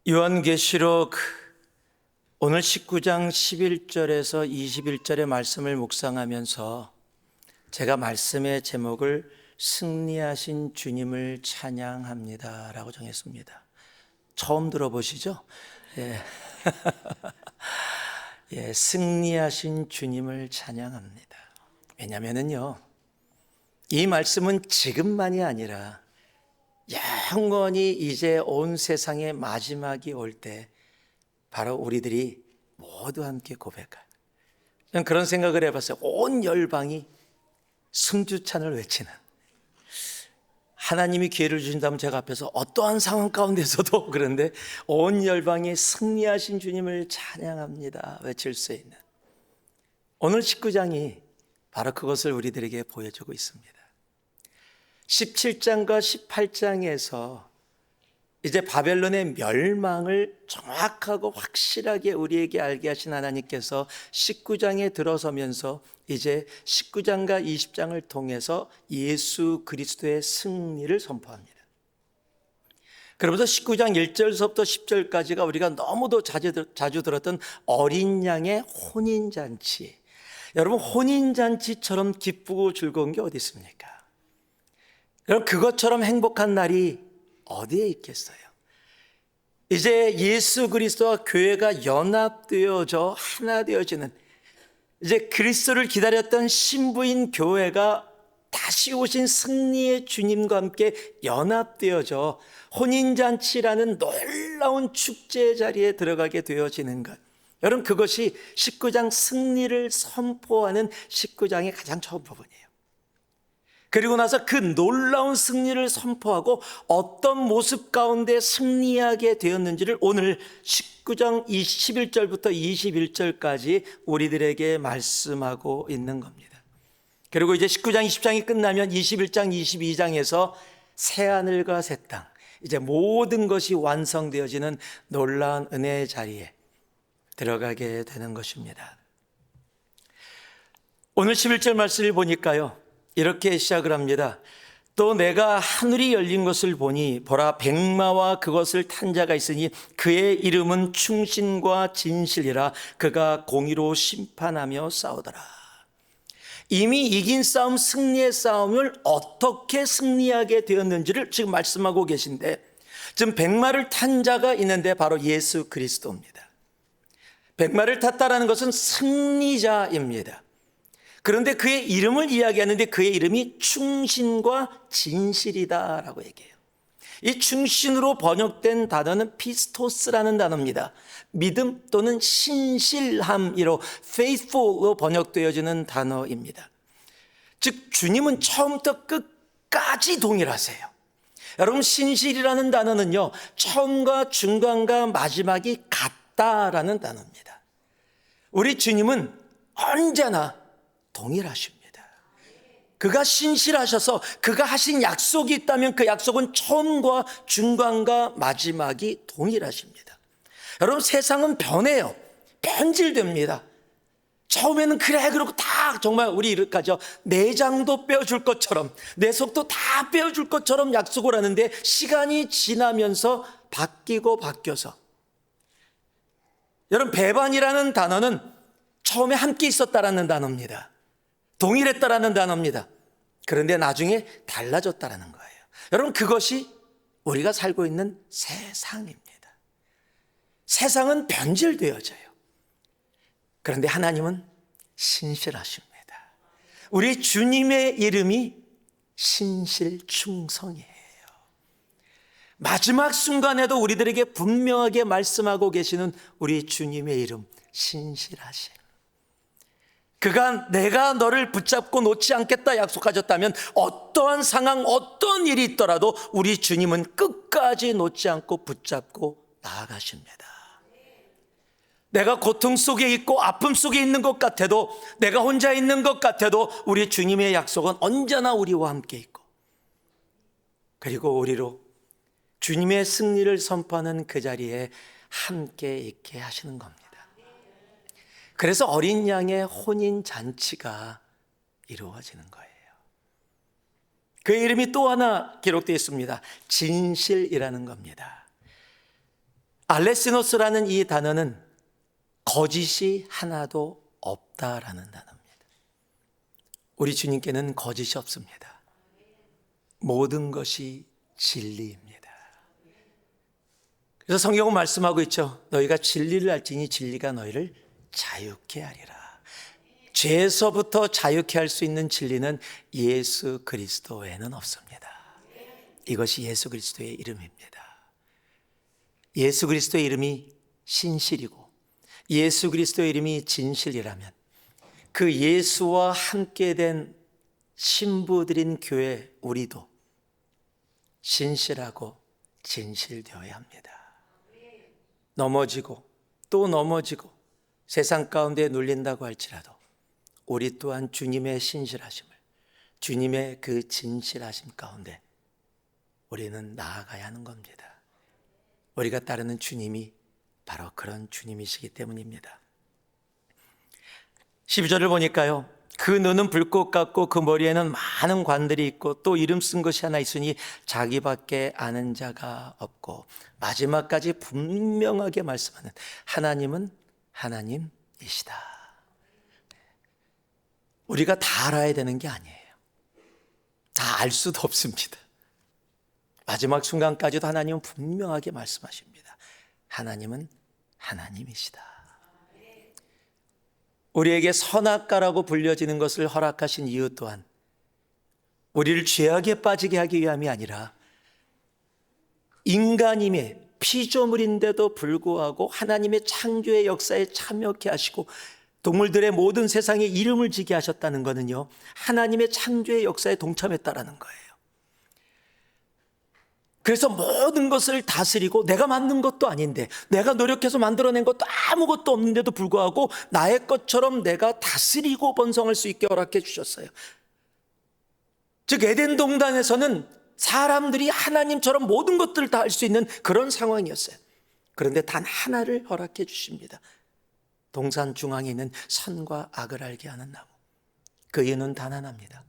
요한계시록 오늘 19장 11절에서 21절의 말씀을 묵상하면서 제가 말씀의 제목을 승리하신 주님을 찬양합니다 라고 정했습니다. 처음 들어보시죠? 예. 예, 승리하신 주님을 찬양합니다. 왜냐면은요, 이 말씀은 지금만이 아니라 영원히 이제 온 세상의 마지막이 올 때 바로 우리들이 모두 함께 고백할, 저는 그런 생각을 해봤어요. 온 열방이 승주찬을 외치는, 하나님이 기회를 주신다면 제가 앞에서 어떠한 상황 가운데서도 그런데 온 열방이 승리하신 주님을 찬양합니다 외칠 수 있는, 오늘 19장이 바로 그것을 우리들에게 보여주고 있습니다. 17장과 18장에서 이제 바벨론의 멸망을 정확하고 확실하게 우리에게 알게 하신 하나님께서 19장에 들어서면서 이제 19장과 20장을 통해서 예수 그리스도의 승리를 선포합니다. 그러면서 19장 1절서부터 10절까지가 우리가 너무도 자주 들었던 어린 양의 혼인잔치. 여러분, 혼인잔치처럼 기쁘고 즐거운 게 어디 있습니까? 여러분, 그것처럼 행복한 날이 어디에 있겠어요? 이제 예수 그리스도와 교회가 연합되어져 하나 되어지는, 이제 그리스도를 기다렸던 신부인 교회가 다시 오신 승리의 주님과 함께 연합되어져 혼인잔치라는 놀라운 축제의 자리에 들어가게 되어지는 것. 여러분, 그것이 19장 승리를 선포하는 19장의 가장 처음 부분이에요. 그리고 나서 그 놀라운 승리를 선포하고 어떤 모습 가운데 승리하게 되었는지를 오늘 19장 21절부터 21절까지 우리들에게 말씀하고 있는 겁니다. 그리고 이제 19장 20장이 끝나면 21장 22장에서 새하늘과 새 땅, 이제 모든 것이 완성되어지는 놀라운 은혜의 자리에 들어가게 되는 것입니다. 오늘 11절 말씀을 보니까요, 이렇게 시작을 합니다. 또 내가 하늘이 열린 것을 보니 보라, 백마와 그것을 탄 자가 있으니 그의 이름은 충신과 진실이라. 그가 공의로 심판하며 싸우더라. 이미 이긴 싸움, 승리의 싸움을 어떻게 승리하게 되었는지를 지금 말씀하고 계신데, 지금 백마를 탄 자가 있는데 바로 예수 그리스도입니다. 백마를 탔다라는 것은 승리자입니다. 그런데 그의 이름을 이야기하는데 그의 이름이 충신과 진실이다라고 얘기해요. 이 충신으로 번역된 단어는 피스토스라는 단어입니다. 믿음 또는 신실함이로 faithful로 번역되어지는 단어입니다. 즉 주님은 처음부터 끝까지 동일하세요. 여러분, 신실이라는 단어는요, 처음과 중간과 마지막이 같다라는 단어입니다. 우리 주님은 언제나 동일하십니다. 그가 신실하셔서 그가 하신 약속이 있다면 그 약속은 처음과 중간과 마지막이 동일하십니다. 여러분, 세상은 변해요. 변질됩니다. 처음에는 그래 그러고 다 정말 우리 이렇게죠, 내장도 빼어줄 것처럼 내 속도 다 빼어줄 것처럼 약속을 하는데 시간이 지나면서 바뀌어서, 여러분, 배반이라는 단어는 처음에 함께 있었다라는 단어입니다. 동일했다라는 단어입니다. 그런데 나중에 달라졌다라는 거예요. 여러분, 그것이 우리가 살고 있는 세상입니다. 세상은 변질되어져요. 그런데 하나님은 신실하십니다. 우리 주님의 이름이 신실충성이에요. 마지막 순간에도 우리들에게 분명하게 말씀하고 계시는 우리 주님의 이름, 신실하심. 그가 내가 너를 붙잡고 놓지 않겠다 약속하셨다면 어떠한 상황, 어떤 일이 있더라도 우리 주님은 끝까지 놓지 않고 붙잡고 나아가십니다. 내가 고통 속에 있고 아픔 속에 있는 것 같아도, 내가 혼자 있는 것 같아도 우리 주님의 약속은 언제나 우리와 함께 있고, 그리고 우리로 주님의 승리를 선포하는 그 자리에 함께 있게 하시는 겁니다. 그래서 어린 양의 혼인 잔치가 이루어지는 거예요. 그 이름이 또 하나 기록되어 있습니다. 진실이라는 겁니다. 알레시노스라는 이 단어는 거짓이 하나도 없다라는 단어입니다. 우리 주님께는 거짓이 없습니다. 모든 것이 진리입니다. 그래서 성경은 말씀하고 있죠. 너희가 진리를 알지니 진리가 너희를 자유케 하리라. 죄에서부터 자유케 할 수 있는 진리는 예수 그리스도 외에는 없습니다. 이것이 예수 그리스도의 이름입니다. 예수 그리스도의 이름이 신실이고 예수 그리스도의 이름이 진실이라면 그 예수와 함께 된 신부들인 교회 우리도 신실하고 진실되어야 합니다. 넘어지고 또 넘어지고 세상 가운데 눌린다고 할지라도 우리 또한 주님의 신실하심을, 주님의 그 진실하심 가운데 우리는 나아가야 하는 겁니다. 우리가 따르는 주님이 바로 그런 주님이시기 때문입니다. 12절을 보니까요, 그 눈은 불꽃 같고 그 머리에는 많은 관들이 있고 또 이름 쓴 것이 하나 있으니 자기밖에 아는 자가 없고, 마지막까지 분명하게 말씀하는 하나님은 하나님이시다. 우리가 다 알아야 되는 게 아니에요. 다 알 수도 없습니다. 마지막 순간까지도 하나님은 분명하게 말씀하십니다. 하나님은 하나님이시다. 우리에게 선악과라고 불려지는 것을 허락하신 이유 또한 우리를 죄악에 빠지게 하기 위함이 아니라 인간임의 피조물인데도 불구하고 하나님의 창조의 역사에 참여케 하시고 동물들의 모든 세상에 이름을 지게 하셨다는 것은요, 하나님의 창조의 역사에 동참했다라는 거예요. 그래서 모든 것을 다스리고 내가 만든 것도 아닌데, 내가 노력해서 만들어낸 것도 아무것도 없는데도 불구하고 나의 것처럼 내가 다스리고 번성할 수 있게 허락해 주셨어요. 즉 에덴 동산에서는 사람들이 하나님처럼 모든 것들을 다 할 수 있는 그런 상황이었어요. 그런데 단 하나를 허락해 주십니다. 동산 중앙에 있는 선과 악을 알게 하는 나무. 그 이유는 단 하나입니다.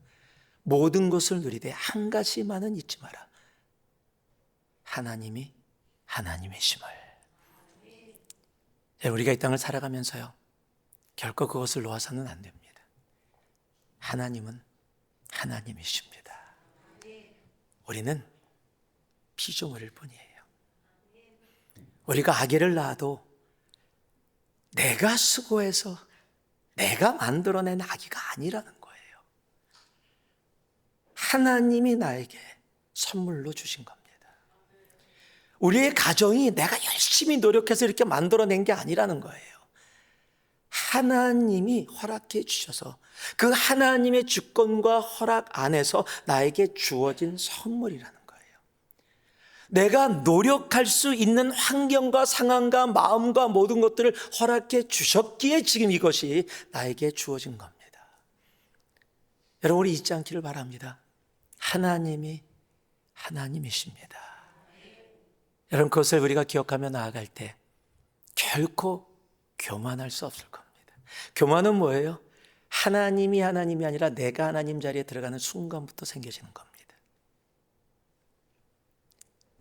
모든 것을 누리되 한 가지만은 잊지 마라. 하나님이 하나님이심을. 우리가 이 땅을 살아가면서요, 결코 그것을 놓아서는 안 됩니다. 하나님은 하나님이십니다. 우리는 피조물일 뿐이에요. 우리가 아기를 낳아도 내가 수고해서 내가 만들어낸 아기가 아니라는 거예요. 하나님이 나에게 선물로 주신 겁니다. 우리의 가정이 내가 열심히 노력해서 이렇게 만들어낸 게 아니라는 거예요. 하나님이 허락해 주셔서 그 하나님의 주권과 허락 안에서 나에게 주어진 선물이라는 거예요. 내가 노력할 수 있는 환경과 상황과 마음과 모든 것들을 허락해 주셨기에 지금 이것이 나에게 주어진 겁니다. 여러분, 우리 잊지 않기를 바랍니다. 하나님이 하나님이십니다. 여러분, 그것을 우리가 기억하며 나아갈 때 결코 교만할 수 없을 겁니다. 교만은 뭐예요? 하나님이 하나님이 아니라 내가 하나님 자리에 들어가는 순간부터 생겨지는 겁니다.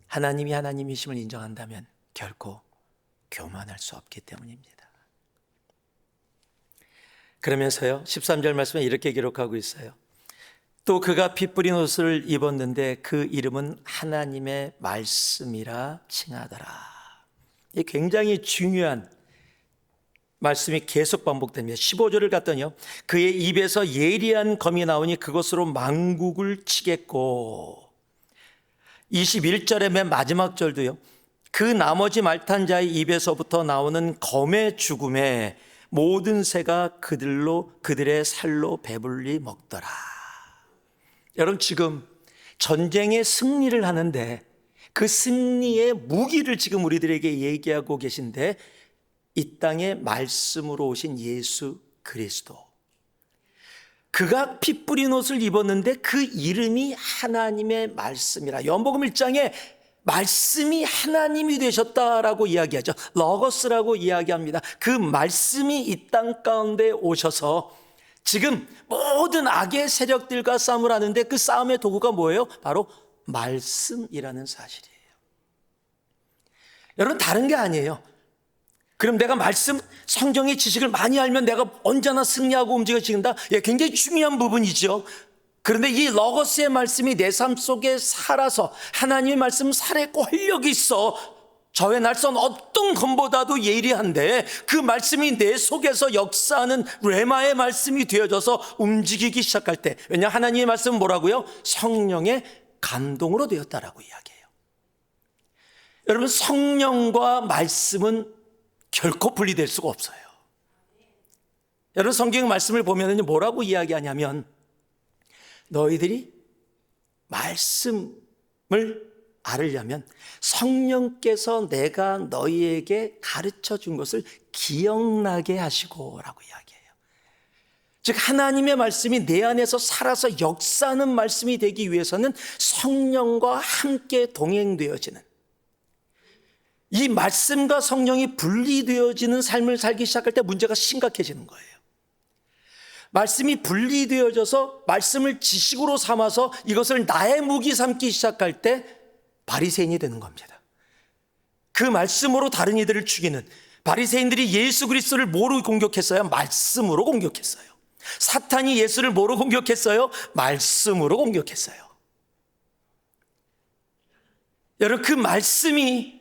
하나님이 하나님이심을 인정한다면 결코 교만할 수 없기 때문입니다. 그러면서요, 13절 말씀에 이렇게 기록하고 있어요. 또 그가 피 뿌린 옷을 입었는데 그 이름은 하나님의 말씀이라 칭하더라. 이 굉장히 중요한 말씀이 계속 반복됩니다. 15절을 갔더니요, 그의 입에서 예리한 검이 나오니 그것으로 만국을 치겠고, 21절의 맨 마지막 절도요, 그 나머지 말탄 자의 입에서부터 나오는 검의 죽음에 모든 새가 그들의 살로 배불리 먹더라. 여러분, 지금 전쟁의 승리를 하는데 그 승리의 무기를 지금 우리들에게 얘기하고 계신데, 이 땅에 말씀으로 오신 예수 그리스도, 그가 피 뿌린 옷을 입었는데 그 이름이 하나님의 말씀이라. 요한복음 1장에 말씀이 하나님이 되셨다라고 이야기하죠. 로고스라고 이야기합니다. 그 말씀이 이 땅 가운데 오셔서 지금 모든 악의 세력들과 싸움을 하는데 그 싸움의 도구가 뭐예요? 바로 말씀이라는 사실이에요. 여러분, 다른 게 아니에요. 그럼 내가 말씀, 성경의 지식을 많이 알면 내가 언제나 승리하고 움직여진다? 예, 굉장히 중요한 부분이죠. 그런데 이 러거스의 말씀이 내 삶 속에 살아서 하나님의 말씀 살에 권력이 있어 저의 날선 어떤 것보다도 예리한데 그 말씀이 내 속에서 역사하는 레마의 말씀이 되어져서 움직이기 시작할 때, 왜냐 하나님의 말씀은 뭐라고요? 성령의 감동으로 되었다라고 이야기해요. 여러분, 성령과 말씀은 결코 분리될 수가 없어요. 여러분, 성경 말씀을 보면 뭐라고 이야기하냐면 너희들이 말씀을 알으려면 성령께서 내가 너희에게 가르쳐 준 것을 기억나게 하시고 라고 이야기해요. 즉 하나님의 말씀이 내 안에서 살아서 역사하는 말씀이 되기 위해서는 성령과 함께 동행되어지는, 이 말씀과 성령이 분리되어지는 삶을 살기 시작할 때 문제가 심각해지는 거예요. 말씀이 분리되어져서 말씀을 지식으로 삼아서 이것을 나의 무기 삼기 시작할 때 바리새인이 되는 겁니다. 그 말씀으로 다른 이들을 죽이는, 바리새인들이 예수 그리스도를 뭐로 공격했어요? 말씀으로 공격했어요. 사탄이 예수를 뭐로 공격했어요? 말씀으로 공격했어요. 여러분, 그 말씀이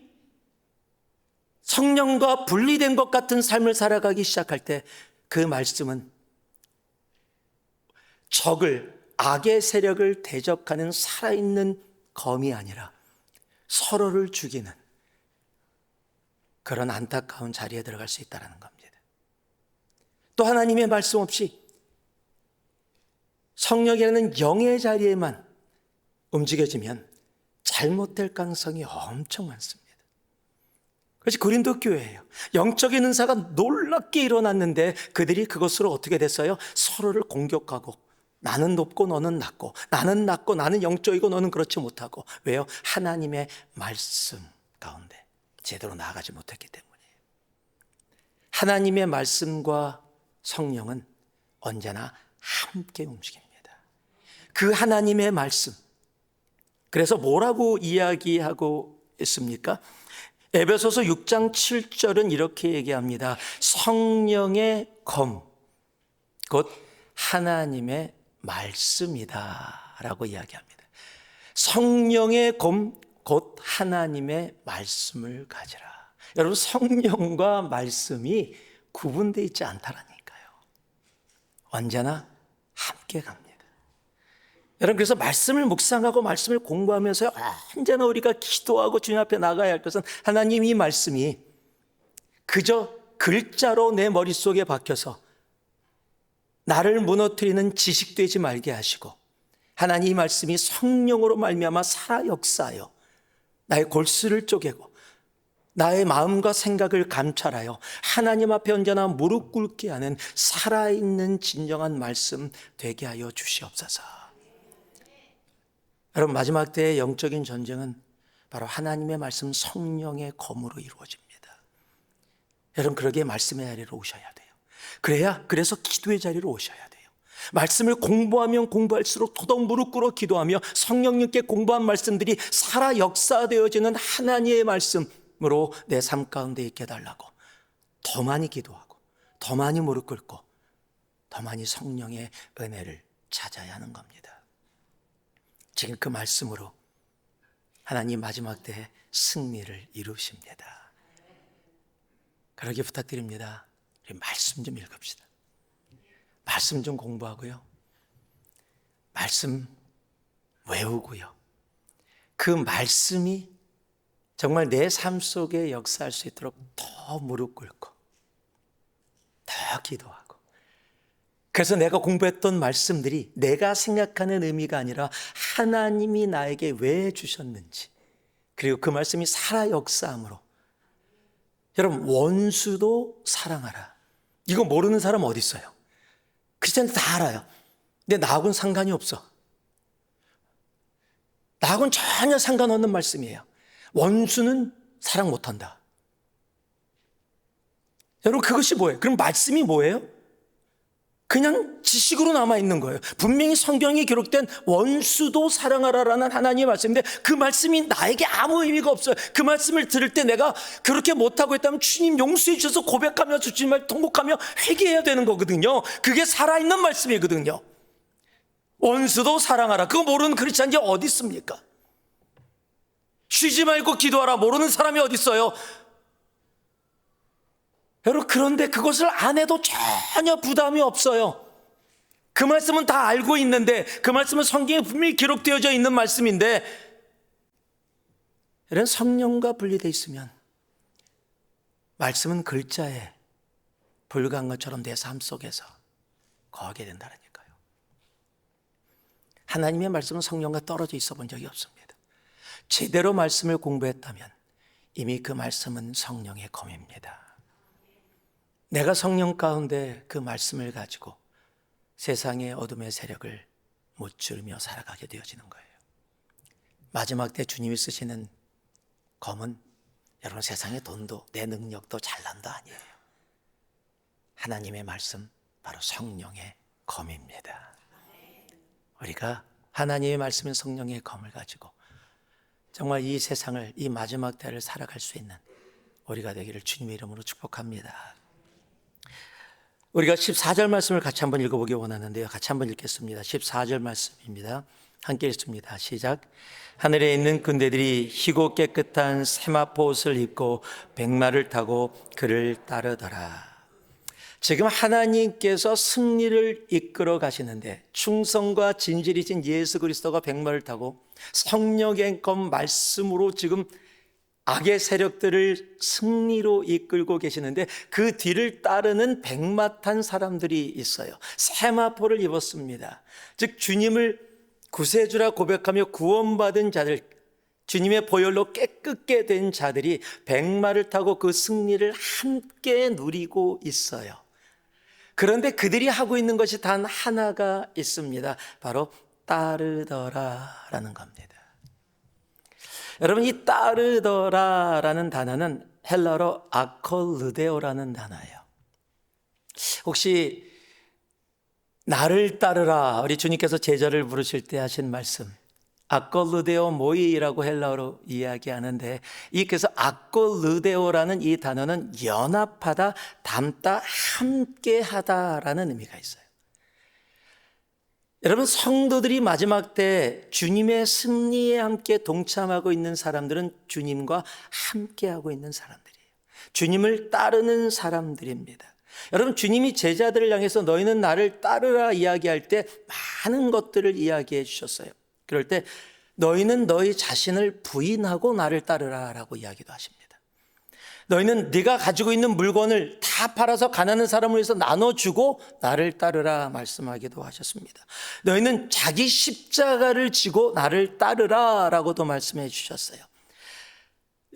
성령과 분리된 것 같은 삶을 살아가기 시작할 때 그 말씀은 적을, 악의 세력을 대적하는 살아있는 검이 아니라 서로를 죽이는 그런 안타까운 자리에 들어갈 수 있다는 겁니다. 또 하나님의 말씀 없이 성령이라는 영의 자리에만 움직여지면 잘못될 가능성이 엄청 많습니다. 그것이 고린도 교회예요. 영적인 은사가 놀랍게 일어났는데 그들이 그것으로 어떻게 됐어요? 서로를 공격하고, 나는 높고 너는 낮고, 나는 낮고 나는 영적이고 너는 그렇지 못하고. 왜요? 하나님의 말씀 가운데 제대로 나아가지 못했기 때문이에요. 하나님의 말씀과 성령은 언제나 함께 움직입니다. 그 하나님의 말씀, 그래서 뭐라고 이야기하고 있습니까? 에베소서 6장 7절은 이렇게 얘기합니다. 성령의 검, 곧 하나님의 말씀이다 라고 이야기합니다. 성령의 검, 곧 하나님의 말씀을 가지라. 여러분, 성령과 말씀이 구분되어 있지 않다라니까요. 언제나 함께 갑니다. 여러분, 그래서 말씀을 묵상하고 말씀을 공부하면서 언제나 우리가 기도하고 주님 앞에 나가야 할 것은 하나님 이 말씀이 그저 글자로 내 머릿속에 박혀서 나를 무너뜨리는 지식되지 말게 하시고, 하나님 이 말씀이 성령으로 말미암아 살아 역사하여 나의 골수를 쪼개고 나의 마음과 생각을 감찰하여 하나님 앞에 언제나 무릎 꿇게 하는 살아있는 진정한 말씀 되게 하여 주시옵소서. 여러분, 마지막 때의 영적인 전쟁은 바로 하나님의 말씀 성령의 검으로 이루어집니다. 여러분, 그러기에 말씀의 자리로 오셔야 돼요. 그래서 기도의 자리로 오셔야 돼요. 말씀을 공부하면 공부할수록 더더욱 무릎 꿇어 기도하며 성령님께 공부한 말씀들이 살아 역사되어지는 하나님의 말씀으로 내 삶 가운데 있게 해달라고 더 많이 기도하고 더 많이 무릎 꿇고 더 많이 성령의 은혜를 찾아야 하는 겁니다. 지금 그 말씀으로 하나님 마지막 때에 승리를 이루십니다. 그러기 부탁드립니다. 우리 말씀 좀 읽읍시다. 말씀 좀 공부하고요. 말씀 외우고요. 그 말씀이 정말 내 삶 속에 역사할 수 있도록 더 무릎 꿇고 더 기도하고, 그래서 내가 공부했던 말씀들이 내가 생각하는 의미가 아니라 하나님이 나에게 왜 주셨는지, 그리고 그 말씀이 살아 역사함으로, 여러분, 원수도 사랑하라. 이거 모르는 사람 어디 있어요? 크리스찬들 다 알아요. 근데 나하고는 상관이 없어. 나하고는 전혀 상관없는 말씀이에요. 원수는 사랑 못한다. 여러분, 그것이 뭐예요? 그럼 말씀이 뭐예요? 그냥 지식으로 남아있는 거예요. 분명히 성경에 기록된 원수도 사랑하라라는 하나님의 말씀인데 그 말씀이 나에게 아무 의미가 없어요. 그 말씀을 들을 때 내가 그렇게 못하고 있다면 주님 용서해 주셔서 고백하며 주님을 통곡하며 회개해야 되는 거거든요. 그게 살아있는 말씀이거든요. 원수도 사랑하라. 그거 모르는 크리스찬이 어디 있습니까? 쉬지 말고 기도하라. 모르는 사람이 어디 있어요? 여러분, 그런데 그것을 안 해도 전혀 부담이 없어요. 그 말씀은 다 알고 있는데, 그 말씀은 성경에 분명히 기록되어져 있는 말씀인데, 이런 성령과 분리되어 있으면 말씀은 글자에 불과한 것처럼 내 삶 속에서 거하게 된다니까요. 하나님의 말씀은 성령과 떨어져 있어 본 적이 없습니다. 제대로 말씀을 공부했다면 이미 그 말씀은 성령의 검입니다. 내가 성령 가운데 그 말씀을 가지고 세상의 어둠의 세력을 무찌르며 살아가게 되어지는 거예요. 마지막 때 주님이 쓰시는 검은 여러분 세상의 돈도 내 능력도 잘난도 아니에요. 하나님의 말씀, 바로 성령의 검입니다. 우리가 하나님의 말씀인 성령의 검을 가지고 정말 이 세상을, 이 마지막 때를 살아갈 수 있는 우리가 되기를 주님의 이름으로 축복합니다. 우리가 14절 말씀을 같이 한번 읽어보기 원하는데요. 같이 한번 읽겠습니다. 14절 말씀입니다. 함께 읽습니다. 시작. 하늘에 있는 군대들이 희고 깨끗한 세마포 옷을 입고 백마를 타고 그를 따르더라. 지금 하나님께서 승리를 이끌어 가시는데 충성과 진실이신 예수 그리스도가 백마를 타고 성령의 검 말씀으로 지금 악의 세력들을 승리로 이끌고 계시는데 그 뒤를 따르는 백마 탄 사람들이 있어요. 세마포를 입었습니다. 즉 주님을 구세주라 고백하며 구원받은 자들, 주님의 보혈로 깨끗게 된 자들이 백마를 타고 그 승리를 함께 누리고 있어요. 그런데 그들이 하고 있는 것이 단 하나가 있습니다. 바로 따르더라라는 겁니다. 여러분, 이 따르더라라는 단어는 헬라어로 아콜르데오라는 단어예요. 혹시 나를 따르라, 우리 주님께서 제자를 부르실 때 하신 말씀, 아콜르데오 모이라고 헬라어로 이야기하는데, 그래서 아콜르데오라는 이 단어는 연합하다, 담다, 함께하다라는 의미가 있어요. 여러분, 성도들이 마지막 때 주님의 승리에 함께 동참하고 있는 사람들은 주님과 함께하고 있는 사람들이에요. 주님을 따르는 사람들입니다. 여러분, 주님이 제자들을 향해서 너희는 나를 따르라 이야기할 때 많은 것들을 이야기해 주셨어요. 그럴 때 너희는 너희 자신을 부인하고 나를 따르라 라고 이야기도 하십니다. 너희는 네가 가지고 있는 물건을 다 팔아서 가난한 사람을 위해서 나눠주고 나를 따르라 말씀하기도 하셨습니다. 너희는 자기 십자가를 지고 나를 따르라 라고도 말씀해 주셨어요.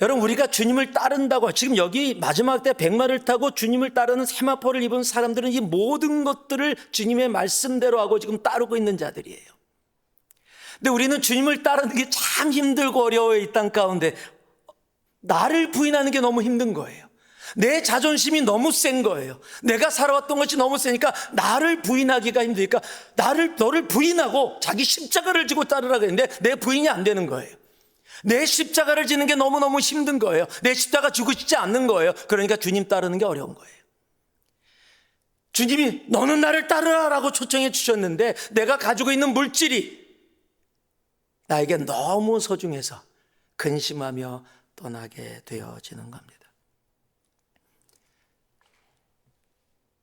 여러분, 우리가 주님을 따른다고, 지금 여기 마지막 때 백마를 타고 주님을 따르는 세마포를 입은 사람들은 이 모든 것들을 주님의 말씀대로 하고 지금 따르고 있는 자들이에요. 근데 우리는 주님을 따르는 게 참 힘들고 어려워요. 이 땅 가운데 나를 부인하는 게 너무 힘든 거예요. 내 자존심이 너무 센 거예요. 내가 살아왔던 것이 너무 세니까 나를 부인하기가 힘드니까 너를 부인하고 자기 십자가를 지고 따르라고 했는데 내 부인이 안 되는 거예요. 내 십자가를 지는 게 너무너무 힘든 거예요. 내 십자가 지고 싶지 않는 거예요. 그러니까 주님 따르는 게 어려운 거예요. 주님이 너는 나를 따르라라고 초청해 주셨는데 내가 가지고 있는 물질이 나에게 너무 소중해서 근심하며 떠나게 되어지는 겁니다.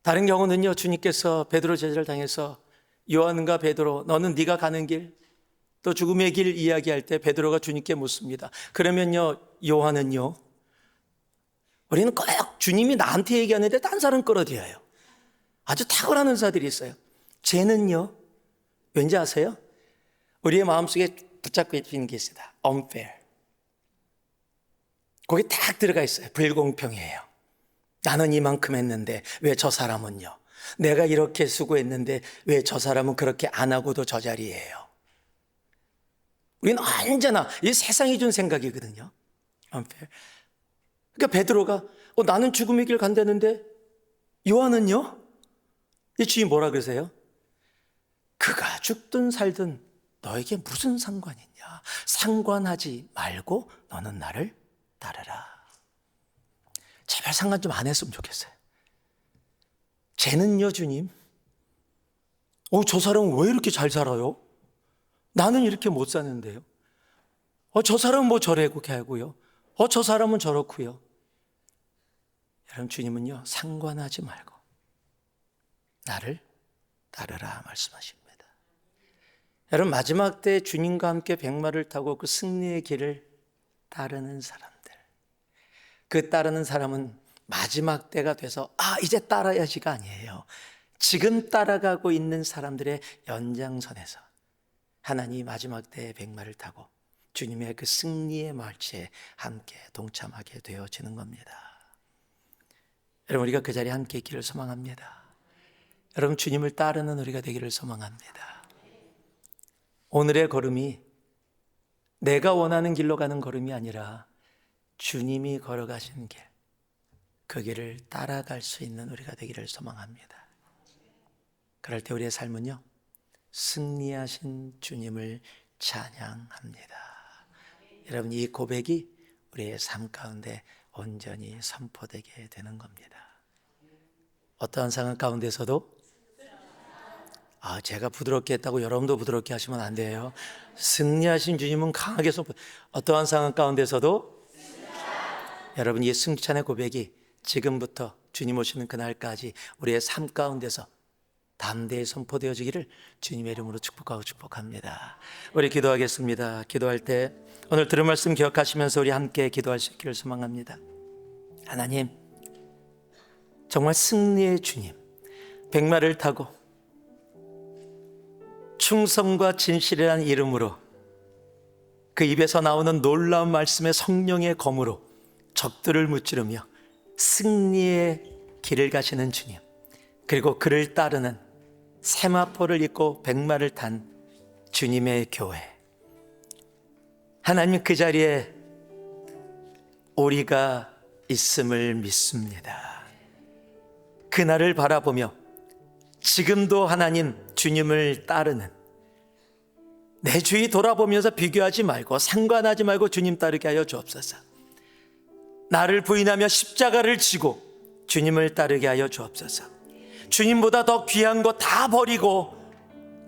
다른 경우는요, 주님께서 베드로 제자를 당해서 요한과 베드로, 너는 네가 가는 길, 또 죽음의 길 이야기할 때 베드로가 주님께 묻습니다. 그러면요, 요한은요? 우리는 꼭 주님이 나한테 얘기하는데 딴 사람 끌어들여요. 아주 탁월한 은사들이 있어요. 쟤는요, 왠지 아세요? 우리의 마음속에 붙잡고 있는 게 있습니다. unfair. 거기 딱 들어가 있어요. 불공평해요. 나는 이만큼 했는데 왜 저 사람은요? 내가 이렇게 수고했는데 왜 저 사람은 그렇게 안 하고도 저 자리예요? 우리는 언제나 이 세상이 준 생각이거든요. unfair. 그러니까 베드로가 나는 죽음의 길 간다는데 요한은요? 이 주님 뭐라 그러세요? 그가 죽든 살든 너에게 무슨 상관이냐? 상관하지 말고 너는 나를 따르라. 제발 상관 좀 안 했으면 좋겠어요. 쟤는요, 주님? 저 사람은 왜 이렇게 잘 살아요? 나는 이렇게 못 사는데요. 저 사람은 뭐 저래고 하고요. 저 사람은 저렇고요. 여러분, 주님은요, 상관하지 말고 나를 따르라 말씀하십니다. 여러분, 마지막 때 주님과 함께 백마를 타고 그 승리의 길을 따르는 사람들, 그 따르는 사람은 마지막 때가 돼서 이제 따라야지가 아니에요. 지금 따라가고 있는 사람들의 연장선에서 하나님이 마지막 때의 백마를 타고 주님의 그 승리의 말치에 함께 동참하게 되어지는 겁니다. 여러분, 우리가 그 자리에 함께 있기를 소망합니다. 여러분, 주님을 따르는 우리가 되기를 소망합니다. 오늘의 걸음이 내가 원하는 길로 가는 걸음이 아니라 주님이 걸어가신 길, 그 길을 따라갈 수 있는 우리가 되기를 소망합니다. 그럴 때 우리의 삶은요, 승리하신 주님을 찬양합니다. 여러분, 이 고백이 우리의 삶 가운데 온전히 선포되게 되는 겁니다. 어떠한 상황 가운데서도 제가 부드럽게 했다고 여러분도 부드럽게 하시면 안 돼요. 승리하신 주님은 강하게 선포. 어떠한 상황 가운데서도 여러분, 이 승찬의 고백이 지금부터 주님 오시는 그날까지 우리의 삶 가운데서 담대히 선포되어지기를 주님의 이름으로 축복하고 축복합니다. 우리 기도하겠습니다. 기도할 때 오늘 들은 말씀 기억하시면서 우리 함께 기도할 수 있기를 소망합니다. 하나님, 정말 승리의 주님, 백마를 타고 충성과 진실이라는 이름으로 그 입에서 나오는 놀라운 말씀의 성령의 검으로 적들을 무찌르며 승리의 길을 가시는 주님, 그리고 그를 따르는 세마포를 입고 백마를 탄 주님의 교회, 하나님, 그 자리에 우리가 있음을 믿습니다. 그날을 바라보며 지금도 하나님, 주님을 따르는, 내 주위 돌아보면서 비교하지 말고 상관하지 말고 주님 따르게 하여 주옵소서. 나를 부인하며 십자가를 지고 주님을 따르게 하여 주옵소서. 주님보다 더 귀한 거 다 버리고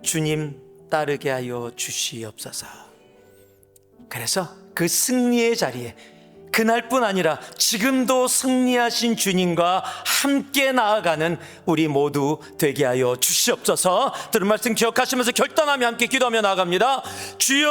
주님 따르게 하여 주시옵소서. 그래서 그 승리의 자리에 그날뿐 아니라 지금도 승리하신 주님과 함께 나아가는 우리 모두 되게 하여 주시옵소서. 들은 말씀 기억하시면서 결단하며 함께 기도하며 나아갑니다. 주여,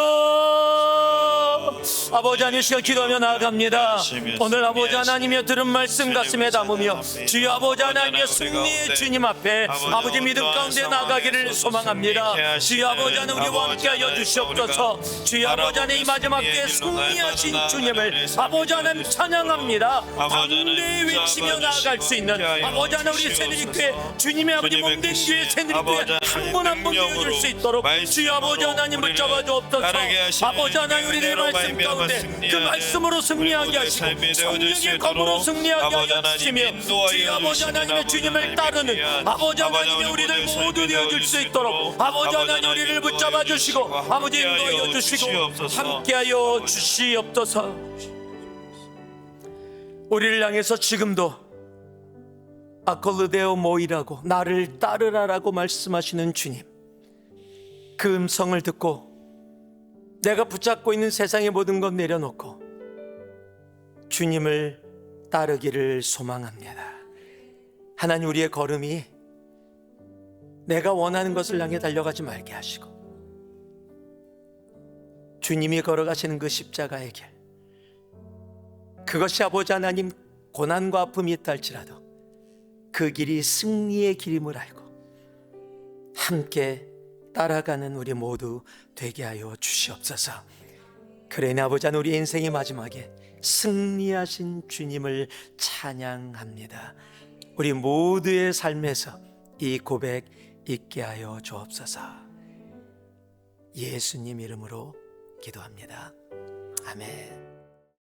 아버지 하나님, 시간 기도하며 나아갑니다. 오늘 아버지 하나님의 들은 말씀 가슴에 담으며 주여 아버지 하나님의 승리의 주님 앞에 아버지 믿음 가운데 나가기를 소망합니다. 주여 아버지 하나님, 우리와 함께 하여 주시옵소서. 주여 아버지 하나님, 이 마지막 때에 승리하신 주님을 아버지 하나님 찬양합니다. 담대히 외치며 나아갈 수 있는 아버지 하나님, 우리 새누리교회 주님의 아버지 몸된 교회 새누리교회 한 분 한 분 되어줄 수 있도록 주여 아버지 하나님 붙잡아 주옵소서. 아버지 하나님, 우리의 말씀 가운데 그 말씀으로 승리하게 하시고 성령의 검으로 승리하게 하여 주시며 주여 아버지 하나님의 주님을 따르는 아버지 하나님의 우리들 모두 되어줄 수 있도록 아버지 하나님, 우리를 붙잡아 주시고 아버지 인도하여 주시고 함께하여 주시옵소서. 우리를 향해서 지금도 아콜르데오 모이라고, 나를 따르라라고 말씀하시는 주님, 그 음성을 듣고 내가 붙잡고 있는 세상의 모든 것 내려놓고 주님을 따르기를 소망합니다. 하나님, 우리의 걸음이 내가 원하는 것을 향해 달려가지 말게 하시고 주님이 걸어가시는 그 십자가의 길, 그것이 아버지 하나님 고난과 아픔이 있다 할지라도 그 길이 승리의 길임을 알고 함께 따라가는 우리 모두 되게 하여 주시옵소서. 그러니 아버지 하나님, 우리 인생의 마지막에 승리하신 주님을 찬양합니다. 우리 모두의 삶에서 이 고백 있게 하여 주옵소서. 예수님 이름으로 기도합니다. 아멘.